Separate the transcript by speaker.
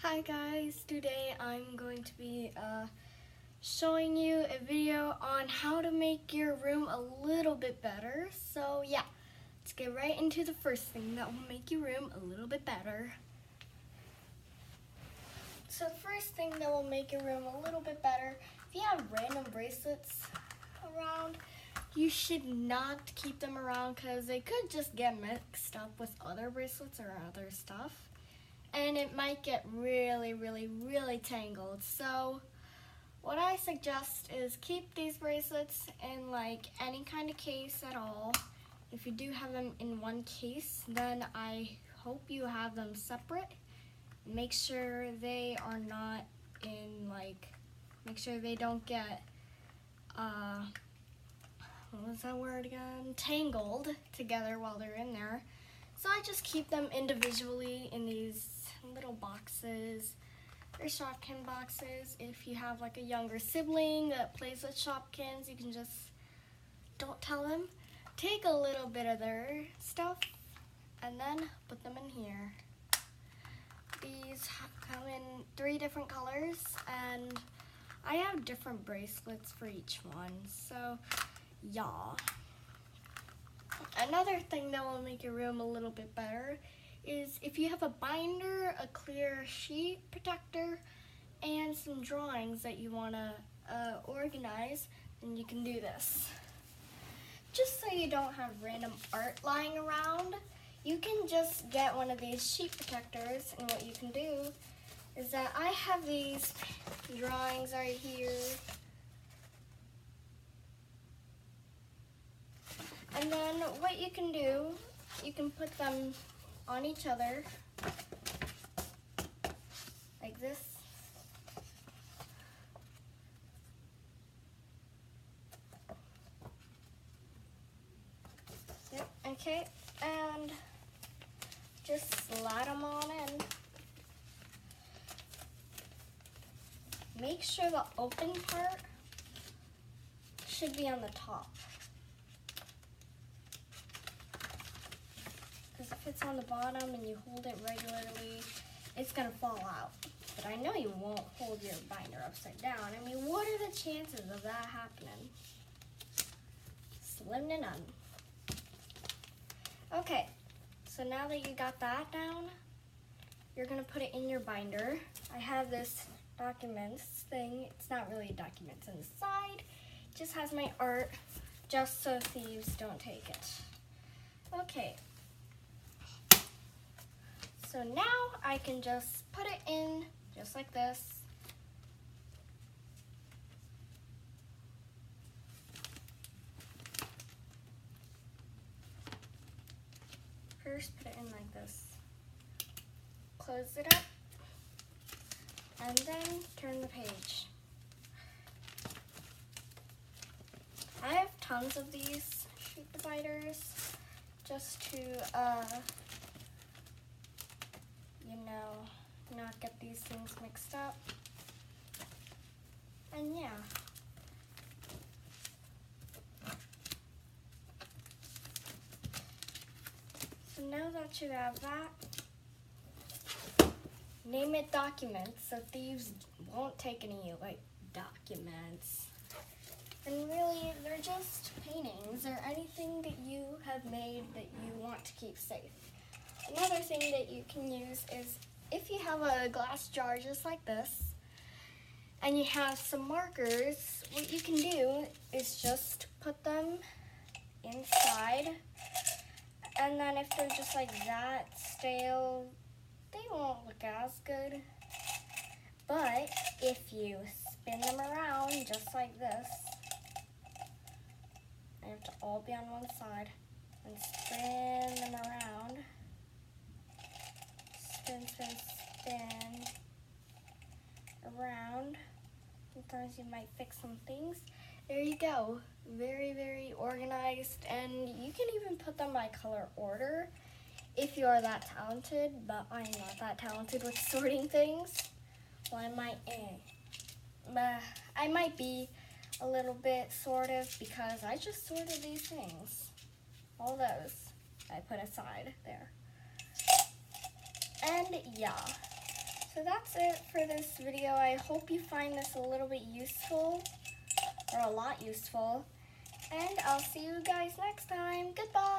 Speaker 1: Hi guys, today I'm going to be showing you a video on how to make your room a little bit better. So yeah, let's get right into the first thing that will make your room a little bit better. So the first thing that will make your room a little bit better, if you have random bracelets around, you should not keep them around because they could just get mixed up with other bracelets or other stuff. And it might get really tangled. So what I suggest is keep these bracelets in like any kind of case at all. If you do have them in one case, then I hope you have them separate. Make sure they are not in make sure they don't get, what was that word again? Tangled together while they're in there. So I just keep them individually in these little boxes or Shopkin boxes. If you have like a younger sibling that plays with Shopkins, you can just, don't tell them, take a little bit of their stuff and then put them in here. These come in 3 different colors and I have different bracelets for each one. So yeah. Another thing that will make your room a little bit better is if you have a binder, a clear sheet protector, and some drawings that you want to organize, then you can do this. Just so you don't have random art lying around, you can just get one of these sheet protectors, and what you can do is that I have these drawings right here. And then what you can do, you can put them on each other like this. Yep, okay, and just slide them on in. Make sure the open part should be on the top. Because if it's on the bottom and you hold it regularly, it's going to fall out. But I know you won't hold your binder upside down. I mean, what are the chances of that happening? Slim to none. Okay, so now that you got that down, you're going to put it in your binder. I have this documents thing. It's not really documents inside. It just has my art, just so thieves don't take it. Okay. So now I can just put it in just like this. First put it in like this. Close it up and then turn the page. I have tons of these sheet dividers just to not get these things mixed up. And yeah. So now that you have that, name it documents so thieves won't take any documents. And really, they're just paintings or anything that you have made that you want to keep safe. Another thing that you can use is if you have a glass jar just like this and you have some markers, what you can do is just put them inside, and then if they're just like that stale, they won't look as good. But if you spin them around just like this, they have to all be on one side, and spin them around. Spin around. Sometimes you might fix some things. There you go. Very organized, and you can even put them by color order if you are that talented, but I'm not that talented with sorting things. Well, I might be a little bit sort of, because I just sorted these things. All those I put aside there. And yeah, So that's it for this video. I hope you find this a little bit useful, or a lot useful. And I'll see you guys next time. Goodbye!